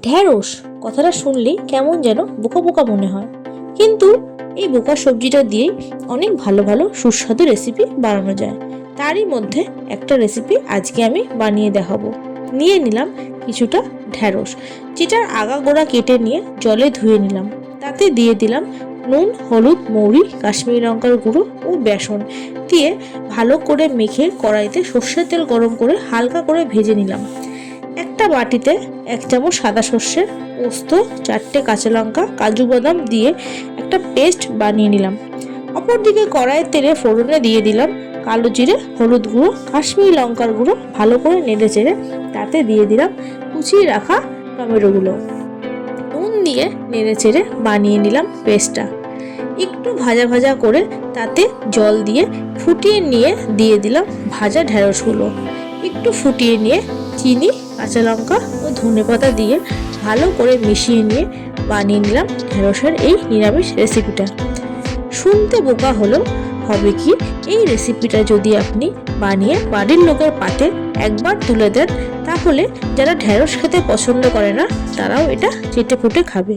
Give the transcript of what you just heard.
ঢ্যাঁড়স কথাটা শুনলেই কেমন যেন বোকা বোকা মনে হয়, কিন্তু এই বোকা সবজিটা দিয়েই অনেক ভালো ভালো সুস্বাদু রেসিপি বানানো যায়। তারই মধ্যে একটা রেসিপি আজকে আমি বানিয়ে দেখাবো। নিয়ে নিলাম কিছুটা ঢ্যাঁড়স, যেটার আগা গোড়া কেটে নিয়ে জলে ধুয়ে নিলাম। তাতে দিয়ে দিলাম নুন, হলুদ, মৌরি, কাশ্মীরি লঙ্কার গুঁড়ো ও বেসন দিয়ে ভালো করে মেখে কড়াইতে সর্ষের তেল গরম করে হালকা করে ভেজে নিলাম। একটা বাটিতে 1 চামচ সাদা সর্ষে, পোস্ত, 4টে কাঁচা লঙ্কা, কাজু বাদাম দিয়ে একটা পেস্ট বানিয়ে নিলাম। অপরদিকে কড়াইয়ের তেলে ফোড়নে দিয়ে দিলাম কালো জিরে, হলুদ গুঁড়ো, কাশ্মীরি লঙ্কার গুঁড়ো। ভালো করে নেড়ে চেড়ে তাতে দিয়ে দিলাম কুচিয়ে রাখা টমেটোগুলো। নুন দিয়ে নেড়ে চেড়ে বানিয়ে নিলাম পেস্টটা। একটু ভাজা ভাজা করে তাতে জল দিয়ে ফুটিয়ে নিয়ে দিয়ে দিলাম ভাজা ঢ্যাঁড়সগুলো। একটু ফুটিয়ে নিয়ে চিনি, কাঁচা লঙ্কা ও ধনেপাতা দিয়ে ভালো করে মিশিয়ে নিয়ে বানিয়ে নিলাম ঢ্যাঁড়সের এই নিরামিষ রেসিপিটা। শুনতে বোকা হলেও হবে কি, এই রেসিপিটা যদি আপনি বানিয়ে বাড়ির লোকের পাতে একবার তুলে দেন, তাহলে যারা ঢ্যাঁড়স খেতে পছন্দ করে না তারাও এটা চেটে পুটে খাবে।